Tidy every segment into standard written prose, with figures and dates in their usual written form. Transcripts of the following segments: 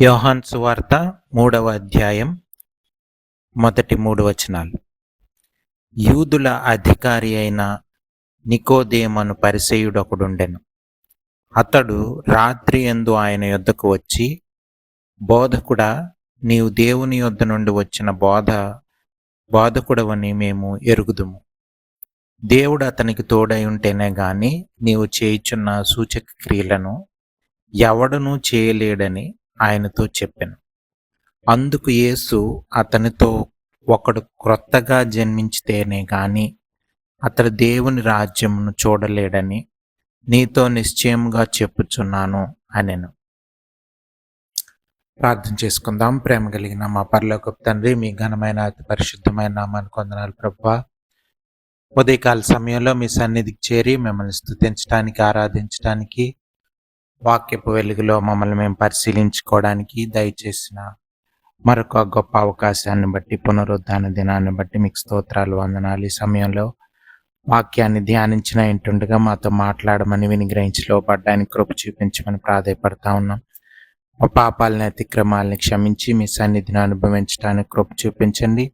యోహాను సువార్త 3వ అధ్యాయం మొదటి 3 వచనాలు. యూదుల అధికారి అయిన నికోదేమను పరిసయ్యుడొకడుండెను. అతడు రాత్రి యందు ఆయన యొద్దకు వచ్చి, బోధకుడా, నీవు దేవుని యొద్ద నుండి వచ్చిన బోధకుడవని మేము ఎరుగుదుము. దేవుడు అతనికి తోడై ఉంటేనే గాని నీవు చేయుచున్న సూచక క్రియలను ఎవడునూ చేయలేడని ఆయనతో చెప్పెను. అందుకు యేసు అతనితో, ఒకడు క్రొత్తగా జన్మించితేనే గాని అతడు దేవుని రాజ్యమును చూడలేడని నీతో నిశ్చయముగా చెప్పుచున్నాను అనెను. ప్రార్థన చేసుకుందాం. ప్రేమ కలిగిన మా పరలోకపు తండ్రి, మీ ఘనమైన అతి పరిశుద్ధమైన నామానికి వందనాలు ప్రభువా. ఉదయకాల సమయంలో మీ సన్నిధికి చేరి మిమ్మల్ని స్తుతించడానికి, ఆరాధించడానికి, వాక్యపు వెలుగులో మమ్మల్ని మేము పరిశీలించుకోవడానికి దయచేసిన మరొక గొప్ప అవకాశాన్ని బట్టి, పునరుద్ధాన దినాన్ని బట్టి మీకు స్తోత్రాలు, వందనాలు. ఈ సమయంలో వాక్యాన్ని ధ్యానించిన ఇంటుండగా మాతో మాట్లాడమని, వినిగ్రహించి లోపడ్డానికి కృప చూపించమని ప్రాధాయపడతా ఉన్నాం. మా పాపాలని, అతిక్రమాలని క్షమించి మీ సన్నిధిని అనుభవించడానికి కృప చూపించండి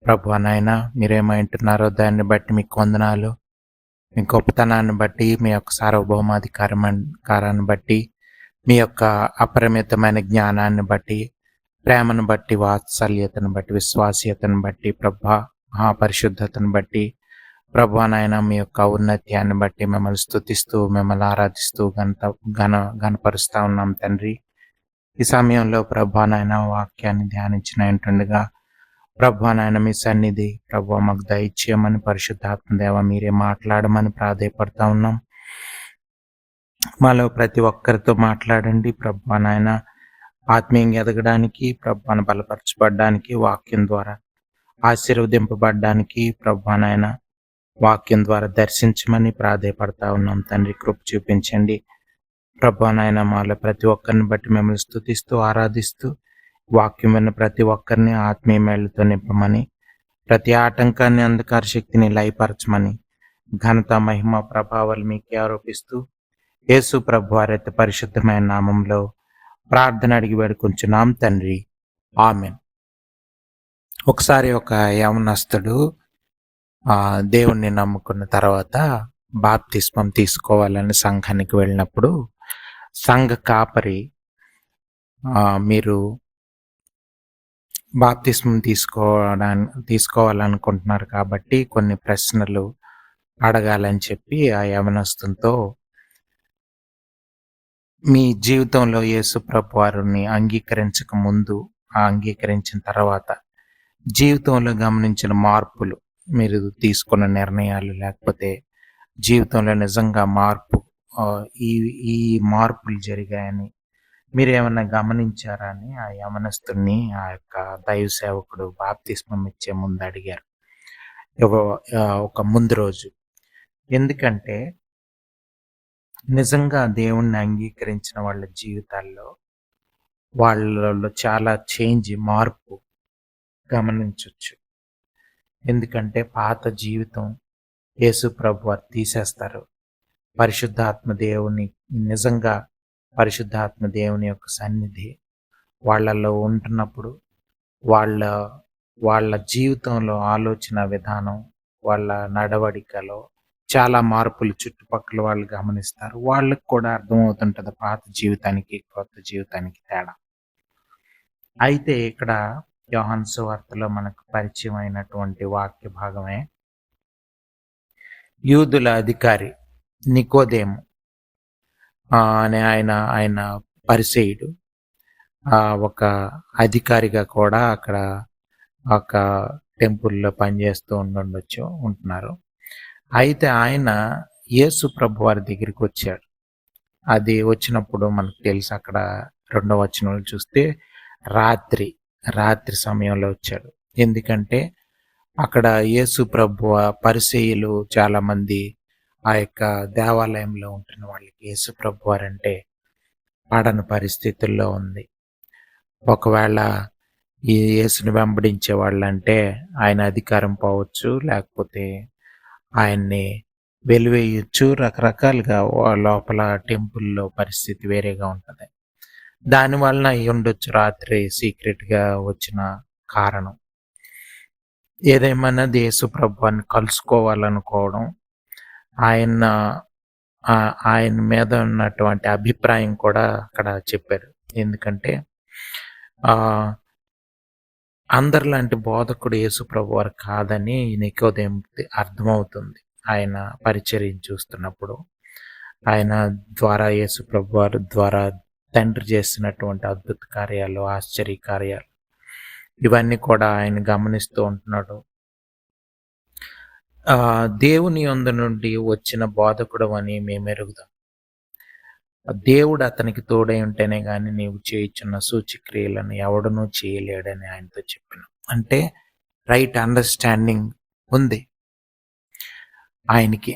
ప్రభువా. నాయనా, మీరేమంటున్నారో దాన్ని బట్టి మీకు వందనాలు. మీ గొప్పతనాన్ని బట్టి, మీ యొక్క సార్వభౌమాధికారాన్ని బట్టి, మీ యొక్క అపరిమితమైన జ్ఞానాన్ని బట్టి, ప్రేమను బట్టి, వాత్సల్యతను బట్టి, విశ్వాసీయతను బట్టి, ప్రభా మహాపరిశుద్ధతను బట్టి, ప్రభా నాయన మీ యొక్క ఔన్నత్యాన్ని బట్టి మిమ్మల్ని స్తుతిస్తూ, మిమ్మల్ని ఆరాధిస్తూ ఘనపరుస్తూ ఉన్నాం తండ్రి. ఈ సమయంలో ప్రభా నాయన వాక్యాన్ని ధ్యానించిన ఏంటుండగా ప్రభా నాయన మీ సన్నిధి ప్రభా మాకు దయచేయమని, పరిశుద్ధాత్మ దేవ మీరే మాట్లాడమని ప్రాధాయపడతా ఉన్నాం. మాలో ప్రతి ఒక్కరితో మాట్లాడండి ప్రభా నాయన. ఆత్మీయంగా ఎదగడానికి, ప్రభాను బలపరచబడ్డానికి, వాక్యం ద్వారా ఆశీర్వదింపబడ్డానికి ప్రభా నాయన వాక్యం ద్వారా దర్శించమని ప్రాధాయపడతా ఉన్నాం తండ్రి. కృప చూపించండి ప్రభా నాయన. మాలో ప్రతి ఒక్కరిని బట్టి మిమ్మల్ని స్తుతిస్తూ, ఆరాధిస్తూ, వాక్యం విన్న ప్రతి ఒక్కరిని ఆత్మీయ మేళ్లతో నింపమని, ప్రతి ఆటంకాన్ని, అంధకార శక్తిని లయపరచమని, ఘనత, మహిమ, ప్రభావాలు మీకే ఆరోపిస్తూ యేసు ప్రభు వారి పరిశుద్ధమైన నామంలో ప్రార్థన అడిగి వేడుకొంచున్నాం తండ్రి, ఆమెన్. ఒకసారి ఒక యవనస్తుడు దేవుణ్ణి నమ్ముకున్న తర్వాత బాప్తిస్మం తీసుకోవాలని సంఘానికి వెళ్ళినప్పుడు సంఘ కాపరి, మీరు బాప్తిస్మం తీసుకోవాలనుకుంటున్నారు కాబట్టి కొన్ని ప్రశ్నలు అడగాలని చెప్పి ఆ యవనస్తునితో, మీ జీవితంలో యేసు ప్రభు వారిని అంగీకరించక ముందు, అంగీకరించిన తర్వాత జీవితంలో గమనించిన మార్పులు, మీరు తీసుకున్న నిర్ణయాలు, లేకపోతే జీవితంలో నిజంగా మార్పు, ఈ మార్పులు జరిగాయని మీరు ఏమన్నా గమనించారా అని ఆ యవనస్తుని ఆ యొక్క దైవ సేవకుడు బాప్తిస్మం ఇచ్చే ముందు అడిగారు, ఒక ముందు రోజు. ఎందుకంటే నిజంగా దేవుణ్ణి అంగీకరించిన వాళ్ళ జీవితాల్లో వాళ్ళలో చాలా మార్పు గమనించవచ్చు. ఎందుకంటే పాత జీవితం యేసు ప్రభు వారు తీసేస్తారు. పరిశుద్ధాత్మ దేవుని యొక్క సన్నిధి వాళ్ళల్లో ఉంటున్నప్పుడు వాళ్ళ జీవితంలో, ఆలోచన విధానం, వాళ్ళ నడవడికలో చాలా మార్పులు చుట్టుపక్కల వాళ్ళు గమనిస్తారు. వాళ్ళకి కూడా అర్థమవుతుంటుంది పాత జీవితానికి, కొత్త జీవితానికి తేడా. అయితే ఇక్కడ యోహాను సువార్తలో మనకు పరిచయం అయినటువంటి వాక్య భాగమే యూదుల అధికారి నికోదేము అనే ఆయన పరిసయ్యుడు, ఒక అధికారిగా కూడా అక్కడ ఒక టెంపుల్లో పనిచేస్తూ ఉంటున్నారు. అయితే ఆయన యేసు ప్రభు వారి దగ్గరికి వచ్చాడు. అది వచ్చినప్పుడు మనకు తెలుసు, అక్కడ 2వ వచనంలో చూస్తే రాత్రి సమయంలో వచ్చాడు. ఎందుకంటే అక్కడ యేసు ప్రభు పరిసయ్యులు చాలా మంది ఆ యొక్క దేవాలయంలో ఉంటున్న వాళ్ళకి యేసు ప్రభు వారంటే పడని పరిస్థితుల్లో ఉంది. ఒకవేళ ఈ యేసుని వెంబడించే వాళ్ళంటే ఆయన అధికారం పోవచ్చు, లేకపోతే ఆయన్ని వెలివేయచ్చు. రకరకాలుగా లోపల టెంపుల్లో పరిస్థితి వేరేగా ఉంటుంది. దాని వలన అయ్యుండొచ్చు రాత్రి సీక్రెట్‌గా వచ్చిన కారణం. ఏదేమైనా యేసు ప్రభువాన్ని కలుసుకోవాలనుకోవడం, ఆయన ఆయన మీద ఉన్నటువంటి అభిప్రాయం కూడా అక్కడ చెప్పారు. ఎందుకంటే ఆహ్, అందరిలాంటి బోధకుడు యేసు ప్రభువారు కాదని నికోదేముకి అర్థమవుతుంది. ఆయన పరిచర్యను చూస్తున్నప్పుడు. ఆయన ద్వారా యేసు ప్రభువారి ద్వారా తండ్రి చేసినటువంటి అద్భుత కార్యాలు, ఆశ్చర్య కార్యాలు ఇవన్నీ కూడా ఆయన గమనిస్తూ ఉంటున్నాడు. దేవుని యందు నుండి వచ్చిన బోధకుడవని మేమెరుగుదాం. దేవుడు అతనికి తోడై ఉంటేనే గాని నీవు చేయుచున్న సూచక్రియలను ఎవడునూ చేయలేడని ఆయనతో చెప్పాను. అంటే రైట్ అండర్‌స్టాండింగ్ ఉంది ఆయనకి.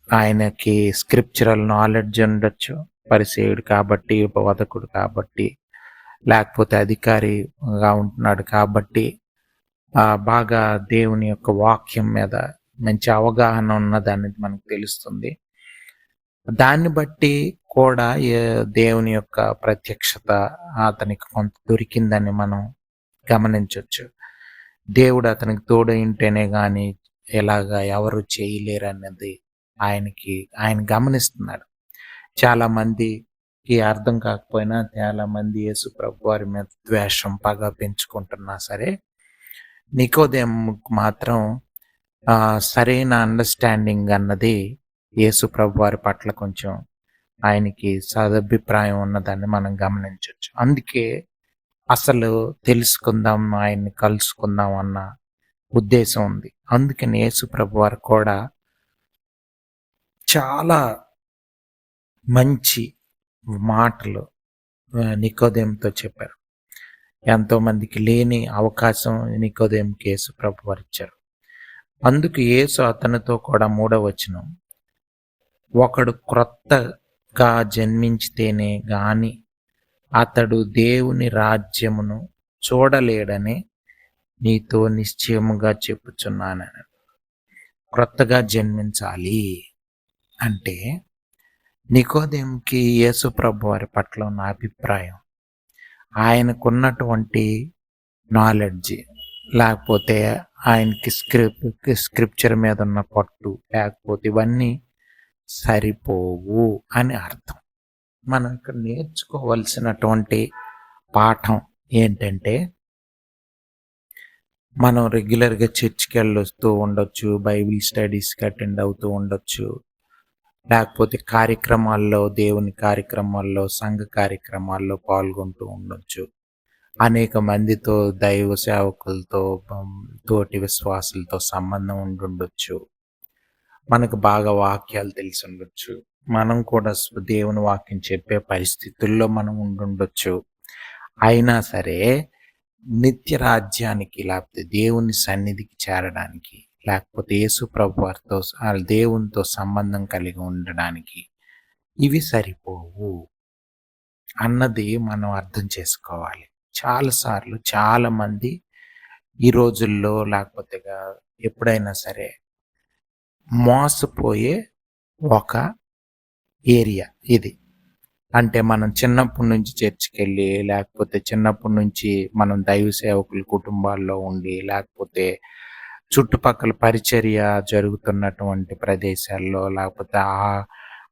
ఆయనకి స్క్రిప్చరల్ నాలెడ్జ్ ఉండొచ్చు. పరిసేయుడు కాబట్టి, బోధకుడు కాబట్టి, లేకపోతే అధికారిగా ఉంటున్నాడు కాబట్టి బాగా దేవుని యొక్క వాక్యం మీద మంచి అవగాహన ఉన్నదనేది మనకు తెలుస్తుంది. దాన్ని బట్టి కూడా దేవుని యొక్క ప్రత్యక్షత అతనికి కొంత దొరికిందని మనం గమనించవచ్చు. దేవుడు అతనికి తోడై ఉంటేనే గాని ఎలాగా ఎవరు చేయలేరన్నది ఆయన గమనిస్తున్నాడు. చాలా మందికి అర్థం కాకపోయినా చాలా మంది యేసు ప్రభువారి మీద ద్వేషం, పగ పెంచుకుంటున్నా సరే నికోదేముకు మాత్రం సరైన అండర్‌స్టాండింగ్ అన్నది యేసు ప్రభువారి పట్ల కొంచెం ఆయనకి సదభిప్రాయం ఉన్నదాన్ని మనం గమనించొచ్చు. అందుకే అసలు తెలుసుకుందాం, ఆయన్ని కలుసుకుందాం అన్న ఉద్దేశం ఉంది. అందుకని యేసు ప్రభువారు కూడా చాలా మంచి మాటలు నికోదేముతో చెప్పారు. ఎంతోమందికి లేని అవకాశం నికోదేముకి యేసు ప్రభువారు ఇచ్చారు. అందుకు యేసు అతనితో కూడా 3వ వచనం, ఒకడు క్రొత్తగా జన్మించితేనే గాని అతడు దేవుని రాజ్యమును చూడలేడని నీతో నిశ్చయముగా చెప్పుచున్నానని. క్రొత్తగా జన్మించాలి అంటే నికోదేముకి యేసు ప్రభువారి పట్ల ఉన్న అభిప్రాయం, ఆయనకున్నటువంటి నాలెడ్జ్, లేకపోతే ఆయనకి స్క్రిప్చర్ మీద ఉన్న పట్టు, లేకపోతే ఇవన్నీ సరిపోవు అని అర్థం. మనం ఇక్కడ నేర్చుకోవలసినటువంటి పాఠం ఏంటంటే, మనం రెగ్యులర్గా చర్చికి వెళ్ళొస్తూ ఉండొచ్చు, బైబిల్ స్టడీస్కి అటెండ్ అవుతూ ఉండొచ్చు, లేకపోతే కార్యక్రమాల్లో, దేవుని కార్యక్రమాల్లో, సంఘ కార్యక్రమాల్లో పాల్గొంటూ ఉండొచ్చు. అనేక మందితో, దైవ సేవకులతో, తోటి విశ్వాసులతో సంబంధం ఉండుండొచ్చు. మనకు బాగా వాక్యాలు తెలిసి ఉండొచ్చు. మనం కూడా దేవుని వాక్యం చెప్పే పరిస్థితుల్లో మనం ఉండుండొచ్చు. అయినా సరే నిత్య రాజ్యానికి, లేకపోతే దేవుని సన్నిధికి చేరడానికి, లేకపోతే యేసు ప్రభువారితో దేవునితో సంబంధం కలిగి ఉండడానికి ఇవి సరిపోవు అన్నది మనం అర్థం చేసుకోవాలి. చాలాసార్లు చాలామంది ఈ రోజుల్లో, లేకపోతే ఎప్పుడైనా సరే మోసపోయే ఒక ఏరియా ఇది. అంటే మనం చిన్నప్పటి నుంచి చర్చికి వెళ్ళి, లేకపోతే చిన్నప్పటి నుంచి మనం దైవ సేవకుల కుటుంబాల్లో ఉండి, లేకపోతే చుట్టుపక్కల పరిచర్య జరుగుతున్నటువంటి ప్రదేశాల్లో, లేకపోతే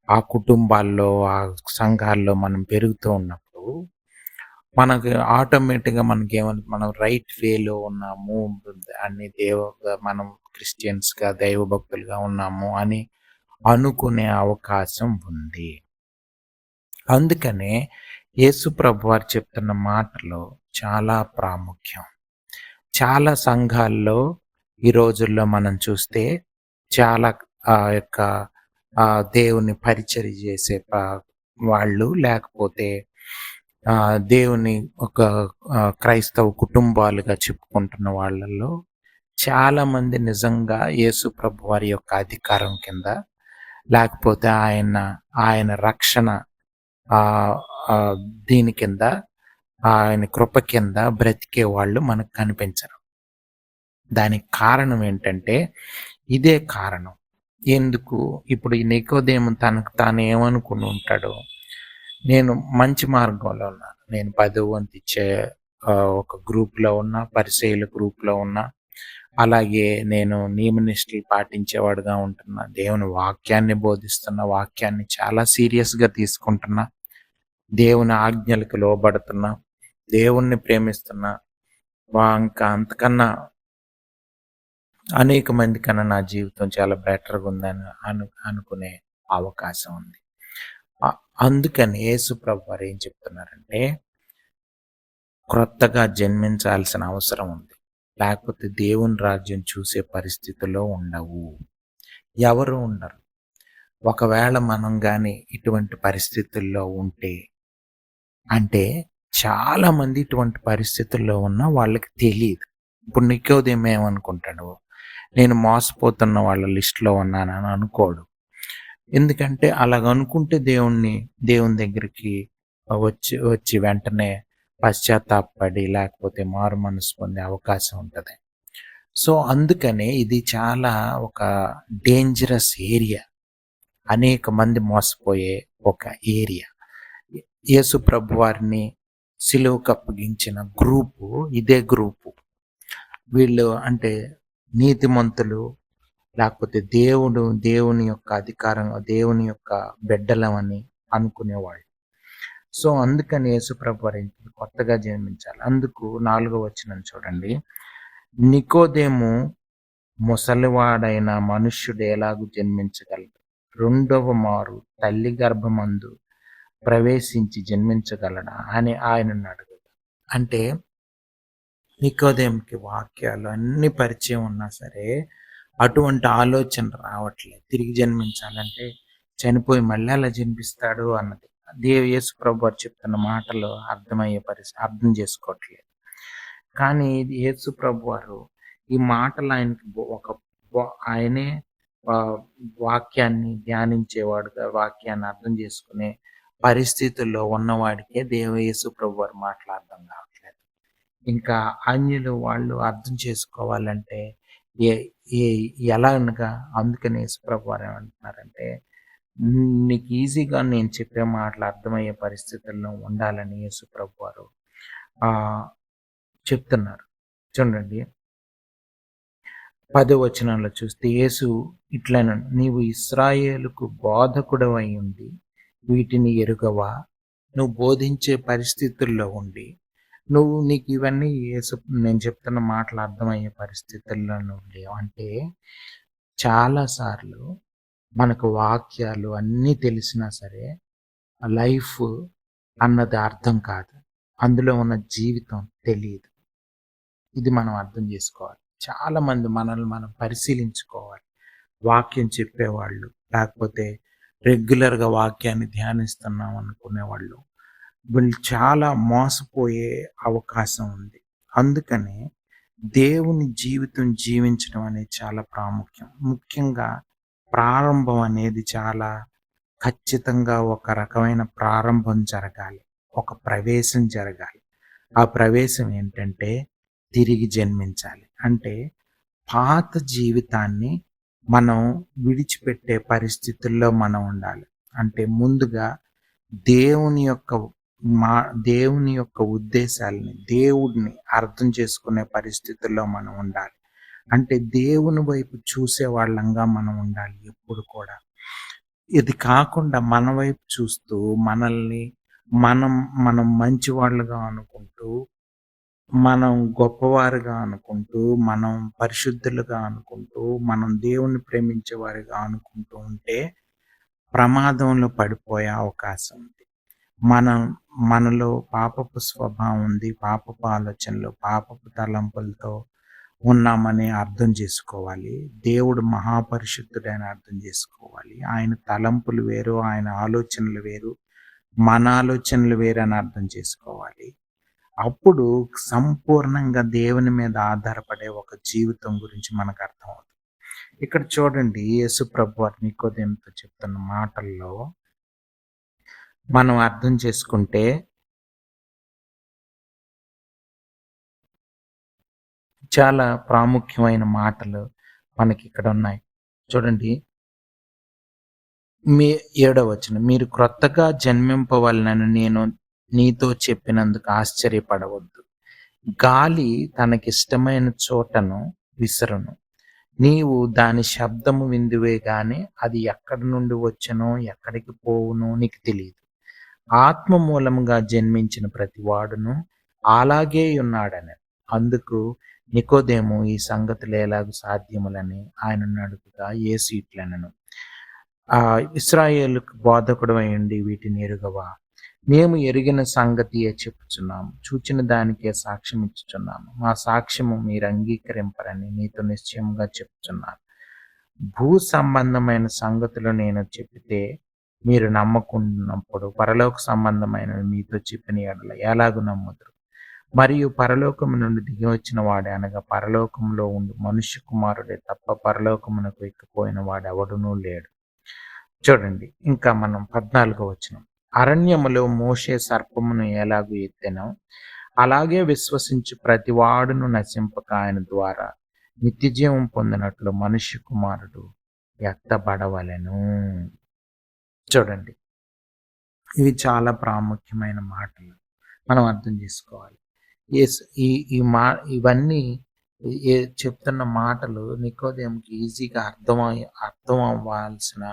ఆ కుటుంబాల్లో, ఆ సంఘాల్లో మనం పెరుగుతూ ఉన్నప్పుడు మనకు ఆటోమేటిక్గా మనం రైట్ వేలో ఉన్నాము అని, మనం క్రిస్టియన్స్గా, దైవ భక్తులుగా ఉన్నాము అని అనుకునే అవకాశం ఉంది. అందుకనే యేసు ప్రభువారు చెప్తున్న మాటలు చాలా ప్రాముఖ్యం. చాలా సంఘాల్లో ఈ రోజుల్లో మనం చూస్తే చాలా యొక్క దేవుని పరిచర్య చేసే వాళ్ళు, లేకపోతే దేవుని ఒక క్రైస్తవ కుటుంబాలుగా చెప్పుకుంటున్న వాళ్ళల్లో చాలామంది నిజంగా యేసు ప్రభువారి యొక్క అధికారం కింద, లేకపోతే ఆయన రక్షణ దీని కింద, ఆయన కృప కింద బ్రతికే వాళ్ళు మనకు కనిపించరు. దానికి కారణం ఏంటంటే ఇదే కారణం. ఎందుకు? ఇప్పుడు ఈ నికోదేము తనకు తాను ఏమనుకుని ఉంటాడు, నేను మంచి మార్గంలో ఉన్నాను, నేను 10వ వంతు ఇచ్చే ఒక గ్రూప్‌లో ఉన్నా, పరిసయ్యుల గ్రూప్‌లో ఉన్నా. అలాగే నేను నియమనిష్టలు పాటించేవాడుగా ఉంటున్నా. దేవుని వాక్యాన్ని బోధిస్తున్నా. వాక్యాన్ని చాలా సీరియస్‌గా తీసుకుంటున్నా. దేవుని ఆజ్ఞలకు లోబడుతున్నా. దేవుణ్ణి ప్రేమిస్తున్నా. ఇంకా అంతకన్నా అనేక మంది కన్నా నా జీవితం చాలా బెటర్‌గా ఉందని అనుకునే అవకాశం ఉంది. అందుకని యేసు ప్రభువారు ఏం చెప్తున్నారంటే, క్రొత్తగా జన్మించాల్సిన అవసరం ఉంది. లేకపోతే దేవుని రాజ్యం చూసే పరిస్థితిలో ఉండవు. ఎవరు ఉండరు. ఒకవేళ మనం గాని ఇటువంటి పరిస్థితుల్లో ఉంటే, అంటే చాలామంది ఇటువంటి పరిస్థితుల్లో ఉన్న వాళ్ళకి తెలీదు. ఇప్పుడు నికోదేము ఏమనుకుంటాడు, నేను మోసపోతున్న వాళ్ళ లిస్ట్‌లో ఉన్నానని అనుకోడు. ఎందుకంటే అలాగనుకుంటే దేవుని దగ్గరికి వచ్చి వచ్చి వెంటనే పశ్చాత్తాపపడి లేకపోతే మారు మనసు పొందే అవకాశం ఉంటది. సో, అందుకనే ఇది చాలా ఒక డేంజరస్ ఏరియా. అనేక మంది మోసపోయే ఒక ఏరియా. యేసు ప్రభువారిని సిలువకు అప్పగించిన గ్రూపు ఇదే గ్రూపు. వీళ్ళు అంటే నీతిమంతులు, లేకపోతే దేవుని యొక్క అధికారం, దేవుని యొక్క బిడ్డలమని అనుకునేవాళ్ళు. సో, అందుకని యేసుప్రభువారు కొత్తగా జన్మించాలి. అందుకు 4వ వచనం చూడండి. నికోదేము ముసలివాడైన మనుష్యుడు ఎలాగు జన్మించగలడు? రెండవ మారు తల్లి గర్భమందు ప్రవేశించి జన్మించగలడా అని ఆయనను అడగగా. అంటే నికోదేముకి వాక్యాలు అన్ని పరిచయం ఉన్నా సరే అటువంటి ఆలోచన రావట్లేదు. తిరిగి జన్మించాలంటే చనిపోయి మళ్ళీ అలా జన్మిస్తాడు అన్నది. యేసు ప్రభువారు చెప్తున్న మాటలు అర్థం చేసుకోవట్లేదు. కానీ యేసు ప్రభువారు ఈ మాటలు ఆయనకి ఆయనే వాక్యాన్ని ధ్యానించేవాడుగా, వాక్యాన్ని అర్థం చేసుకునే పరిస్థితుల్లో ఉన్నవాడికే యేసు ప్రభువారు మాటలు అర్థం కావట్లేదు. ఇంకా అన్యులు వాళ్ళు అర్థం చేసుకోవాలంటే ఎలాగనగా అందుకని యేసుప్రభువారు ఏమంటున్నారంటే, నీకు ఈజీగా నేను చెప్పే మాటలు అర్థమయ్యే పరిస్థితుల్లో ఉండాలని యేసుప్రభువారు చెప్తున్నారు. చూడండి 10వ వచనంలో చూస్తే యేసు ఇట్లనను, నీవు ఇశ్రాయేలుకు బోధకుడవై ఉండి వీటిని ఎరుగవా? నువ్వు బోధించే పరిస్థితుల్లో ఉండి నీకు ఇవన్నీ నేను చెప్తున్న మాటలు అర్థమయ్యే పరిస్థితుల్లో నువ్వు లేవు. అంటే చాలాసార్లు మనకు వాక్యాలు అన్నీ తెలిసినా సరే లైఫ్ అన్నది అర్థం కాదు. అందులో ఉన్న జీవితం తెలియదు. ఇది మనం అర్థం చేసుకోవాలి. చాలామంది మనల్ని మనం పరిశీలించుకోవాలి. వాక్యం చెప్పేవాళ్ళు, లేకపోతే రెగ్యులర్గా వాక్యాన్ని ధ్యానిస్తున్నాం అనుకునేవాళ్ళు, వీళ్ళు చాలా మోసపోయే అవకాశం ఉంది. అందుకనే దేవుని జీవితం జీవించడం అనేది చాలా ప్రాముఖ్యం. ముఖ్యంగా ప్రారంభం అనేది చాలా ఖచ్చితంగా ఒక రకమైన ప్రారంభం జరగాలి. ఒక ప్రవేశం జరగాలి. ఆ ప్రవేశం ఏంటంటే తిరిగి జన్మించాలి. అంటే పాత జీవితాన్ని మనం విడిచిపెట్టే పరిస్థితుల్లో మనం ఉండాలి. అంటే ముందుగా దేవుని యొక్క ఉద్దేశాలని, దేవుడిని అర్థం చేసుకునే పరిస్థితుల్లో మనం ఉండాలి. అంటే దేవుని వైపు చూసే వాళ్ళంగా మనం ఉండాలి ఎప్పుడు కూడా. ఇది కాకుండా మన వైపు చూస్తూ మనల్ని మనం మంచివాళ్ళుగా అనుకుంటూ, మనం గొప్పవారుగా అనుకుంటూ, మనం పరిశుద్ధులుగా అనుకుంటూ, మనం దేవుణ్ణి ప్రేమించే వారిగా అనుకుంటూ ఉంటే ప్రమాదంలో పడిపోయే అవకాశం ఉంది. మనలో పాపపు స్వభావం ఉంది. పాపపు ఆలోచనలు, పాపపు తలంపులతో ఉన్నామని అర్థం చేసుకోవాలి. దేవుడు మహాపరిశుద్ధుడని అర్థం చేసుకోవాలి. ఆయన తలంపులు వేరు, ఆయన ఆలోచనలు వేరు, మన ఆలోచనలు వేరు అని అర్థం చేసుకోవాలి. అప్పుడు సంపూర్ణంగా దేవుని మీద ఆధారపడే ఒక జీవితం గురించి మనకు అర్థమవుతుంది. ఇక్కడ చూడండి, యేసు ప్రభువారు నికోదేముతో చెప్తున్న మాటల్లో మనం అర్థం చేసుకుంటే చాలా ప్రాముఖ్యమైన మాటలు మనకి ఇక్కడ ఉన్నాయి. చూడండి, 7వ వచనం, మీరు క్రొత్తగా జన్మింపవలనని నేను నీతో చెప్పినందుకు ఆశ్చర్యపడవద్దు. గాలి తనకిష్టమైన చోటను విసరును. నీవు దాని శబ్దము విందువే గాని అది ఎక్కడి నుండి వచ్చెనో, ఎక్కడికి పోవునో నీకు తెలీదు. ఆత్మ మూలముగా జన్మించిన ప్రతివాడును అలాగే ఉన్నాడనెను. అందుకు నికోదేము ఈ సంగతులు ఎలాగు సాధ్యములని ఆయనను అడుగగా యేసు ఇట్లనెను. ఇశ్రాయేలుకు బోధకుడవై ఉండి వీటిని ఎరుగవా? మేము ఎరిగిన సంగతియే చెప్పుచున్నాము. చూచిన దానికే సాక్ష్యం ఇచ్చుచున్నాము. మా సాక్ష్యము మీరు అంగీకరింపరని నీతో నిశ్చయముగా చెప్తున్నాను. భూ సంబంధమైన సంగతులు నేను చెప్పితే మీరు నమ్మకున్నప్పుడు పరలోక సంబంధమైనవి మీతో చెప్పిన యెడల ఎలాగు నమ్ముదురు? మరియు పరలోకము నుండి దిగి వచ్చిన వాడే అనగా పరలోకములో ఉండు మనుష్య కుమారుడే తప్ప పరలోకమునకు ఎక్కిపోయిన వాడెవడునూ లేడు. చూడండి, ఇంకా మనం 14వ వచనం. అరణ్యములో మోషే సర్పమును ఎలాగూ ఎత్తెనో అలాగే విశ్వసించు ప్రతివాడును నశింపక ఆయన ద్వారా నిత్యజీవం పొందినట్లు మనుష్య కుమారుడు ఎత్తబడవలెను. చూడండి, ఇవి చాలా ప్రాముఖ్యమైన మాటలు మనం అర్థం చేసుకోవాలి. ఈ ఈ మా ఇవన్నీ చెప్తున్న మాటలు నికోదేముకి ఈజీగా అర్థం అవ్వాల్సిన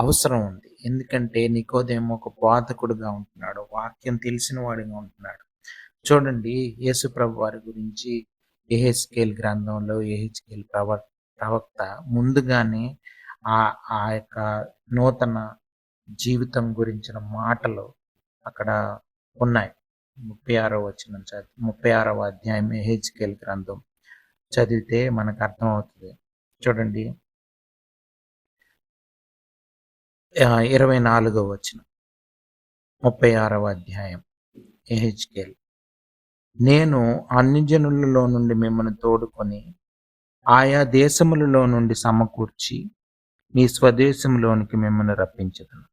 అవసరం ఉంది. ఎందుకంటే నికోదేము ఒక బోధకుడుగా ఉంటున్నాడు, వాక్యం తెలిసిన వాడిగా ఉంటున్నాడు. చూడండి, యేసు ప్రభు వారి గురించి యెహెజ్కేలు గ్రంథంలో యెహెజ్కేలు ప్రవక్త ముందుగానే ఆ యొక్క నూతన జీవితం గురించిన మాటలు అక్కడ ఉన్నాయి. 36వ వచనం 36వ అధ్యాయం యెహెజ్కేలు గ్రంథం చదివితే మనకు అర్థమవుతుంది. చూడండి, 24వ వచనం 36వ అధ్యాయం యెహెజ్కేలు. నేను అన్ని జనులలో నుండి మిమ్మల్ని తోడుకొని ఆయా దేశములలో నుండి సమకూర్చి మీ స్వదేశంలోనికి మిమ్మల్ని రప్పించదను.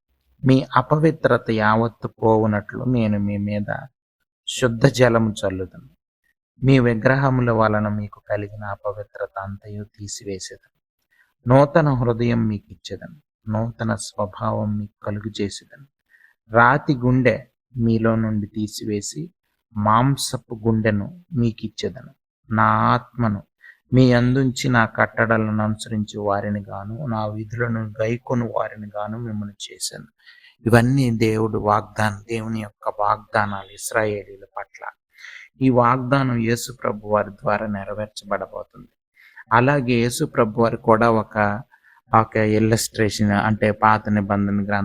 మీ అపవిత్రత యావత్తు పోవునట్లు నేను మీ మీద శుద్ధ జలము చల్లుదను. మీ విగ్రహముల వలన మీకు కలిగిన అపవిత్రత అంతయు తీసివేసేదను. నూతన హృదయం మీకు ఇచ్చేదను. నూతన స్వభావం మీకు కలుగు చేసేదను. రాతి గుండె మీలో నుండి తీసివేసి మాంసపు గుండెను మీకిచ్చేదను. నా ఆత్మను మీ అందుంచి నా కట్టడలను అనుసరించి వారిని గాను నా విధులను గైకొను వారిని గాను మిమ్మల్ని చేశాను. ఇవన్నీ దేవుని యొక్క వాగ్దానాలు ఇశ్రాయేలీల పట్ల. ఈ వాగ్దానం యేసు ప్రభు వారి ద్వారా నెరవేర్చబడబోతుంది. అలాగే యేసు ప్రభు వారు కూడా ఒక ఇల్లస్ట్రేషన్, అంటే పాత నిబంధన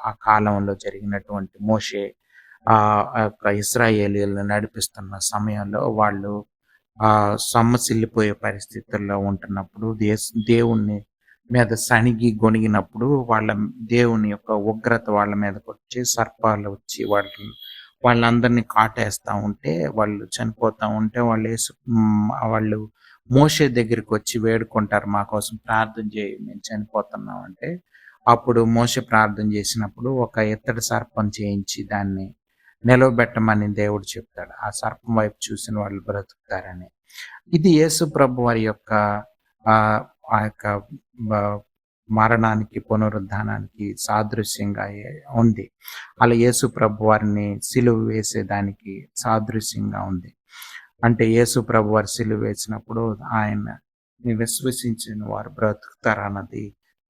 ఆ కాలంలో జరిగినటువంటి మోషే ఇశ్రాయేలీలను నడిపిస్తున్న సమయంలో వాళ్ళు సొమ్మసిల్లిపోయే పరిస్థితుల్లో ఉంటున్నప్పుడు దేవుని మీద సణిగి గొణిగినప్పుడు దేవుని యొక్క ఉగ్రత వాళ్ళ మీదకి వచ్చి సర్పాలు వచ్చి వాళ్ళందరినీ కాటేస్తూ ఉంటే, వాళ్ళు చనిపోతూ ఉంటే వాళ్ళు మోషే దగ్గరికి వచ్చి వేడుకుంటారు, మా కోసం ప్రార్థన చేయి, మేము చనిపోతున్నాం అంటే. అప్పుడు మోషే ప్రార్థన చేసినప్పుడు ఒక ఇత్తడి సర్పం చేయించి దాన్ని నిలవబెట్టమని దేవుడు చెప్తాడు. ఆ సర్పం వైపు చూసిన వాళ్ళు బ్రతుకుతారని. ఇది యేసు ప్రభు వారి యొక్క ఆ యొక్క మరణానికి పునరుద్ధానానికి సాదృశ్యంగా ఉంది. అలా యేసు ప్రభు వారిని సిలువ వేసేదానికి సాదృశ్యంగా ఉంది. అంటే యేసు ప్రభు వారి సిలువ వేసినప్పుడు ఆయన విశ్వసించిన వారు బ్రతుకుతారన్నది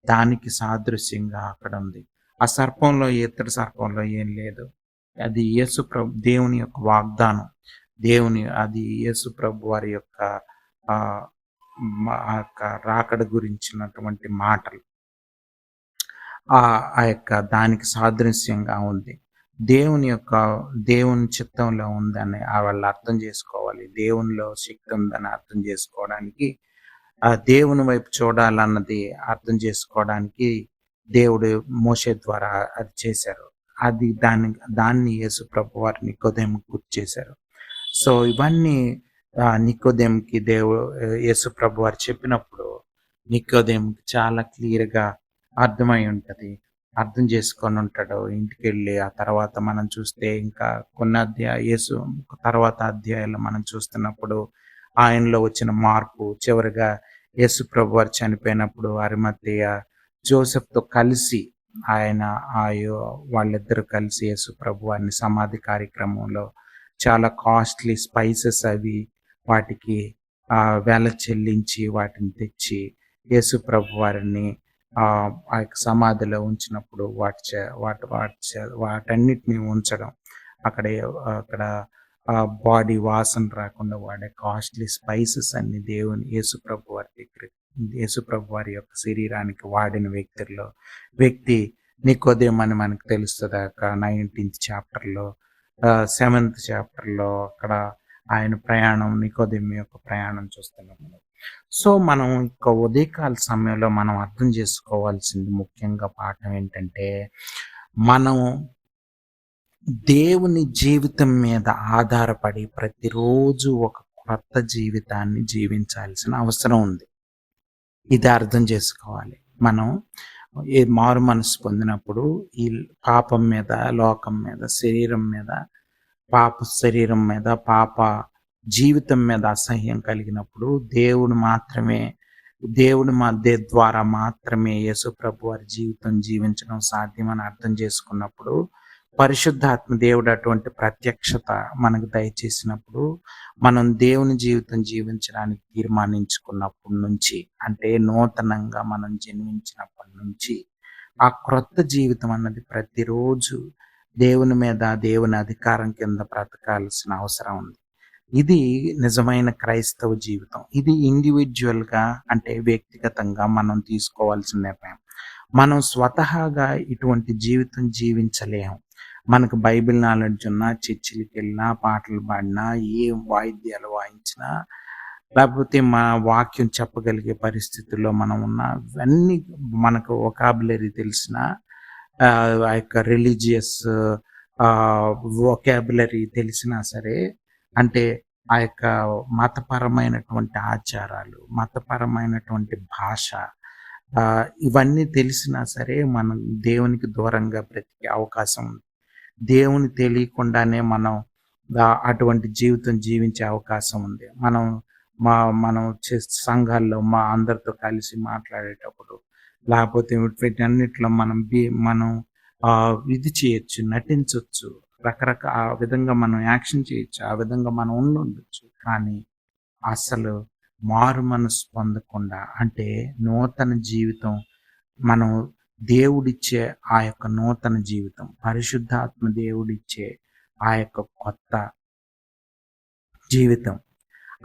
దానికి సాదృశ్యంగా అక్కడ ఉంది. ఆ సర్పంలో, ఇతర సర్పంలో ఏం లేదు. అది యేసు ప్రభు దేవుని యొక్క వాగ్దానం. అది యేసు ప్రభు వారి యొక్క రాకడ గురించినటువంటి మాటలు. ఆ యొక్క దానికి సాదృశ్యంగా ఉంది. దేవుని చిత్తంలో ఉందని వాళ్ళు అర్థం చేసుకోవాలి. దేవునిలో శక్తి ఉందని అర్థం చేసుకోవడానికి, దేవుని వైపు చూడాలన్నది అర్థం చేసుకోవడానికి దేవుడు మోషే ద్వారా అది చేశారు. దాన్ని యేసు ప్రభు వారు నికోదేముకు గుర్తు చేశారు. సో ఇవన్నీ నికోదేముకి యేసు ప్రభు వారు చెప్పినప్పుడు నికోదేముకి చాలా క్లియర్గా అర్థమై ఉంటుంది, అర్థం చేసుకొని ఉంటాడు. ఇంటికి వెళ్ళి ఆ తర్వాత మనం చూస్తే ఇంకా కొన్ని యేసు తర్వాత అధ్యాయాలు మనం చూస్తున్నప్పుడు ఆయనలో వచ్చిన మార్పు, చివరిగా యేసు ప్రభు వారు చనిపోయినప్పుడు అరిమత్తయ్య జోసెఫ్తో కలిసి ఆయన వాళ్ళిద్దరూ కలిసి యేసు ప్రభువారిని సమాధి కార్యక్రమంలో చాలా కాస్ట్‌లీ స్పైసెస్ అవి వాటికి వెల చెల్లించి వాటిని తెచ్చి యేసు ప్రభువారిని ఆ యొక్క సమాధిలో ఉంచినప్పుడు వాటన్నిటిని ఉంచడం అక్కడ అక్కడ బాడీ వాసన రాకుండా వాడే కాస్ట్‌లీ స్పైసెస్ అన్ని యేసు ప్రభువారి యొక్క శరీరానికి వాడిన వ్యక్తి నికోదేము అని మనకు తెలుస్తది. 19th చాప్టర్‌లో 7th చాప్టర్‌లో అక్కడ ఆయన ప్రయాణం నికోదేము యొక్క ప్రయాణం చూస్తున్నాం మనం. సో, మనం ఉదయకాల సమయంలో మనం అర్థం చేసుకోవాల్సింది ముఖ్యంగా పాఠం ఏంటంటే, మనం దేవుని జీవితం మీద ఆధారపడి ప్రతిరోజు ఒక కొత్త జీవితాన్ని జీవించాల్సిన అవసరం ఉంది. ఇది అర్థం చేసుకోవాలి. మనం మారు మనసు పొందినప్పుడు ఈ పాపం మీద, లోకం మీద, పాప శరీరం మీద, పాప జీవితం మీద అసహ్యం కలిగినప్పుడు దేవుని ద్వారా మాత్రమే యేసు ప్రభువారి జీవితం జీవించడం సాధ్యమని అర్థం చేసుకున్నప్పుడు, పరిశుద్ధాత్మ దేవుడు అటువంటి ప్రత్యక్షత మనకు దయచేసినప్పుడు, మనం దేవుని జీవితం జీవించడానికి తీర్మానించుకున్నప్పటి నుంచి, అంటే నూతనంగా మనం జన్మించినప్పటి నుంచి ఆ క్రొత్త జీవితం అన్నది ప్రతిరోజు దేవుని అధికారం కింద బ్రతకాల్సిన అవసరం ఉంది. ఇది నిజమైన క్రైస్తవ జీవితం. ఇది ఇండివిడ్యువల్‌గా, అంటే వ్యక్తిగతంగా మనం తీసుకోవాల్సిన నిర్ణయం. మనం స్వతహాగా ఇటువంటి జీవితం జీవించలేము. మనకు బైబిల్ నాలెడ్జ్ ఉన్నా, చర్చిలకెళ్ళినా, పాటలు పాడినా, ఏ వాయిద్యాలు వాయించినా, లేకపోతే మన వాక్యం చెప్పగలిగే పరిస్థితుల్లో మనం ఉన్నా, ఇవన్నీ మనకు వొకాబులరీ తెలిసినా, ఆ యొక్క రిలీజియస్ వొకాబులరీ తెలిసినా సరే, అంటే ఆ యొక్క మతపరమైనటువంటి ఆచారాలు, మతపరమైనటువంటి భాష, ఇవన్నీ తెలిసినా సరే మనం దేవునికి దూరంగా బ్రతికే అవకాశం ఉంది. దేవుని తెలియకుండానే మనం అటువంటి జీవితం జీవించే అవకాశం ఉంది. మనం సంఘాల్లో అందరితో కలిసి మాట్లాడేటప్పుడు, లేకపోతే వీటన్నిటిలో మనం ఇది చేయొచ్చు, నటించొచ్చు, ఆ విధంగా మనం యాక్షన్ చేయొచ్చు, ఆ విధంగా మనం ఉండొచ్చు. కానీ అసలు మారు మనసు పొందకుండా, అంటే నూతన జీవితం, మనం దేవుడిచ్చే ఆ యొక్క నూతన జీవితం, పరిశుద్ధాత్మ దేవుడిచ్చే ఆ యొక్క కొత్త జీవితం,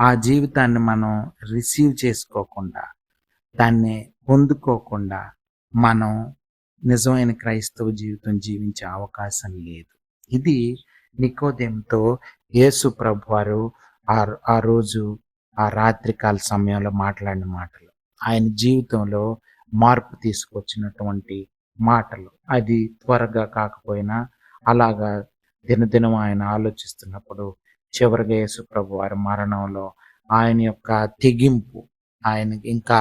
ఆ జీవితాన్ని మనం రిసీవ్ చేసుకోకుండా, దాన్ని పొందుకోకుండా మనం నిజమైన క్రైస్తవ జీవితం జీవించే అవకాశం లేదు. ఇది నికోదేముతో యేసు ప్రభువారు ఆ రోజు ఆ రాత్రికాల సమయంలో మాట్లాడిన మాటలు, ఆయన జీవితంలో మార్పు తీసుకొచ్చినటువంటి మాటలు. అది త్వరగా కాకపోయినా అలాగా దినదినం ఆయన ఆలోచిస్తున్నప్పుడు, చివరిగా యేసు ప్రభువారి మరణంలో ఆయన యొక్క తెగింపు, ఆయనకి ఇంకా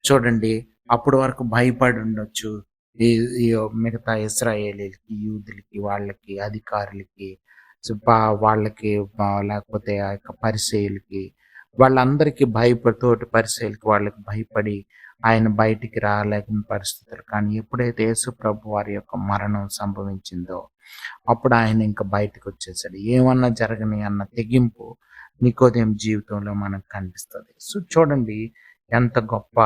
చూడండి, అప్పటి వరకు భయపడి ఉండొచ్చు ఈ ఈ మిగతా ఇశ్రాయేలీలకి, యూదులకి, వాళ్ళకి, అధికారులకి, వాళ్ళకి, లేకపోతే ఆ యొక్క పరిసయ్యులకి, వాళ్ళందరికీ తోటి పరిసయ్యులకి వాళ్ళకి భయపడి ఆయన బయటికి రాలేని పరిస్థితులు. కానీ ఎప్పుడైతే యేసు ప్రభు వారి యొక్క మరణం సంభవించిందో, అప్పుడు ఆయన ఇంకా బయటకు వచ్చేసాడు. ఏమన్నా జరగని అన్న తెగింపు నికోదేము జీవితంలో మనకు కనిపిస్తుంది. సో చూడండి, ఎంత గొప్ప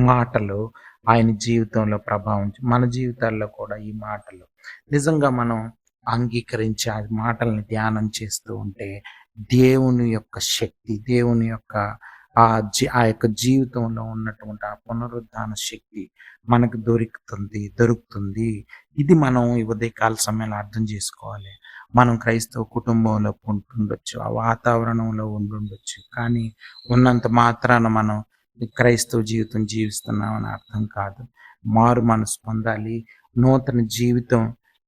మాటలు ఆయన జీవితంలో ప్రభావం. మన జీవితాల్లో కూడా ఈ మాటలు నిజంగా మనం అంగీకరించి ఆ మాటల్ని ధ్యానం చేస్తూ ఉంటే, దేవుని యొక్క శక్తి, దేవుని యొక్క ఆ యొక్క జీవితంలో ఉన్నటువంటి ఆ పునరుద్ధాన శక్తి మనకు దొరుకుతుంది. ఇది మనం ఈ ఉదయకాల సమయంలో అర్థం చేసుకోవాలి. మనం క్రైస్తవ కుటుంబంలో ఉంటుండొచ్చు, ఆ వాతావరణంలో ఉండుండొచ్చు, కానీ ఉన్నంత మాత్రాన మనం క్రైస్తవ జీవితం జీవిస్తున్నామని అర్థం కాదు. మారు మనసు పొందాలి, నూతన జీవితం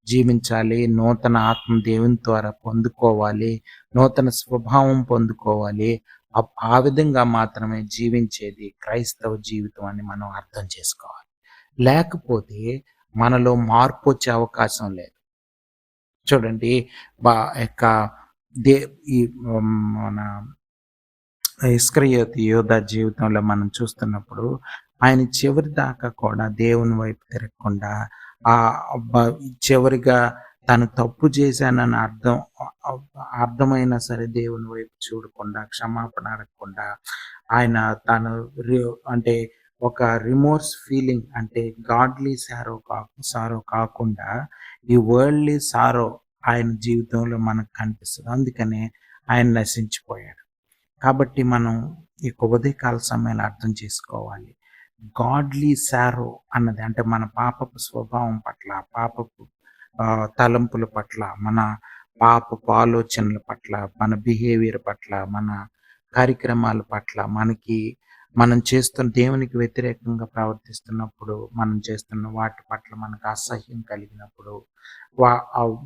జీవించాలి, నూతన ఆత్మ దేవుని ద్వారా పొందుకోవాలి, నూతన స్వభావం పొందుకోవాలి. ఆ విధంగా మాత్రమే జీవించేది క్రైస్తవ జీవితం అని మనం అర్థం చేసుకోవాలి. లేకపోతే మనలో మార్పు వచ్చే అవకాశం లేదు. చూడండి, యొక్క ఈ మన ఇస్కరియోతు యోధా జీవితంలో మనం చూస్తున్నప్పుడు, ఆయన చివరి దాకా కూడా దేవుని వైపు తిరగకుండా బ చివరిగా తను తప్పు చేశానని అర్థమైనా సరే దేవుని వైపు చూడకుండా, క్షమాపణ అడగకుండా, ఆయన తను రి అంటే ఒక రిమోర్స్ ఫీలింగ్, అంటే గాడ్లీ సారో కాకుండా ఈ వరల్డ్లీ సారో ఆయన జీవితంలో మనకు కనిపిస్తది. అందుకనే ఆయన నశించిపోయాడు. కాబట్టి మనం ఈ ఉదయకాల సమయంలో అర్థం చేసుకోవాలి. గాడ్లీ సారో అన్నది అంటే మన పాపపు స్వభావం పట్ల, పాపపు తలంపుల పట్ల, మన పాపపు ఆలోచనల పట్ల, మన బిహేవియర్ పట్ల, మన కార్యక్రమాల పట్ల, మనం చేస్తున్న దేవునికి వ్యతిరేకంగా ప్రవర్తిస్తున్నప్పుడు, మనం చేస్తున్న వాటి పట్ల మనకు అసహ్యం కలిగినప్పుడు, వా ఆహ్,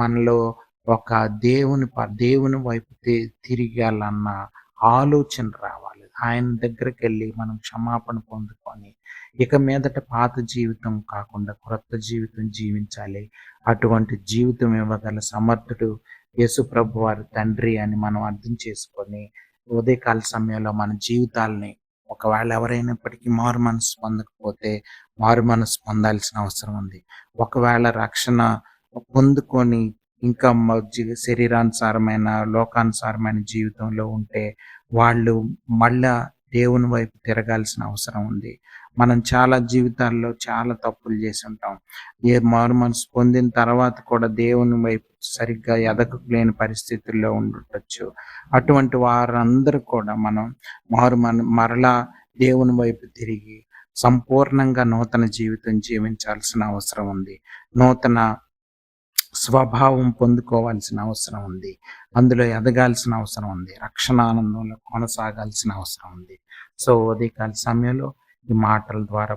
మనలో ఒక దేవుని వైపు తిరగాలన్న ఆలోచన రావాలి. ఆయన దగ్గరికెళ్ళి మనం క్షమాపణ పొందుకొని, ఇక మీదట పాత జీవితం కాకుండా క్రొత్త జీవితం జీవించాలి. అటువంటి జీవితం ఇవ్వగల సమర్థుడు యేసుప్రభు వారి తండ్రి అని మనం అర్థం చేసుకొని, ఉదయకాల సమయంలో మన జీవితాల్ని, ఒకవేళ ఎవరైనా ఇప్పటికీ మారుమనస్సు పొందకపోతే మారుమనస్సు పొందాల్సిన అవసరం ఉంది. ఒకవేళ రక్షణ పొందుకొని ఇంకా శరీరానుసారమైన, లోకానుసారమైన జీవితంలో ఉంటే వాళ్ళు మళ్ళా దేవుని వైపు తిరగాల్సిన అవసరం ఉంది. మనం చాలా జీవితాల్లో చాలా తప్పులు చేసి ఉంటాం. మారుమనస్సు పొందిన తర్వాత కూడా దేవుని వైపు సరిగ్గా ఎదగలేని పరిస్థితుల్లో ఉండొచ్చు. అటువంటి వారందరూ కూడా మనం మరలా దేవుని వైపు తిరిగి సంపూర్ణంగా నూతన జీవితం జీవించాల్సిన అవసరం ఉంది. నూతన స్వభావం పొందుకోవాల్సిన అవసరం ఉంది. అందులో ఎదగాల్సిన అవసరం ఉంది. రక్షణ ఆనందంలో కొనసాగాల్సిన అవసరం ఉంది. సో ఉదయకాల సమయంలో ఈ మాటల ద్వారా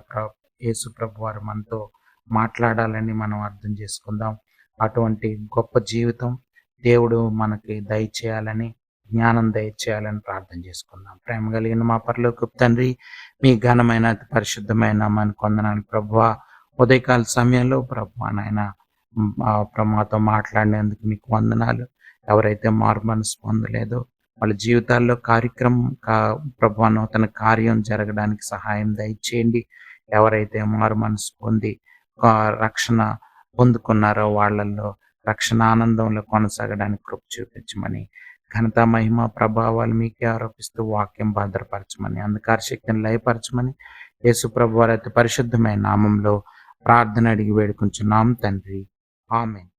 యేసు ప్రభు వారు మనతో మాట్లాడాలని మనం అర్థం చేసుకుందాం. అటువంటి గొప్ప జీవితం దేవుడు మనకి దయచేయాలని, జ్ఞానం దయచేయాలని ప్రార్థన చేసుకుందాం. ప్రేమ కలిగిన మా పరలోకపు తండ్రి, మీ ఘనమైన అతి పరిశుద్ధమైన నామానికి వందనాలు ప్రభువా. ఉదయకాల సమయంలో ప్రభువా నాయన మాతో మాట్లాడినందుకు మీకు వందనాలు. ఎవరైతే మారుమనస్సు పొందలేదో వాళ్ళ జీవితాల్లో ప్రభువా నూతన కార్యం జరగడానికి సహాయం దయచేయండి. ఎవరైతే మారుమనస్సు పొంది రక్షణ పొందుకున్నారో వాళ్ళల్లో రక్షణ ఆనందంలో కొనసాగడానికి కృప చూపించమని, ఘనత మహిమ ప్రభావాలు మీకే ఆరోపిస్తూ వాక్యం భద్రపరచమని, అంధకార శక్తిని లయపరచమని యేసు ప్రభు వారి అతి పరిశుద్ధమైన నామంలో ప్రార్థన అడిగి వేడుకుంటున్నాం తండ్రి. ఆమేన్.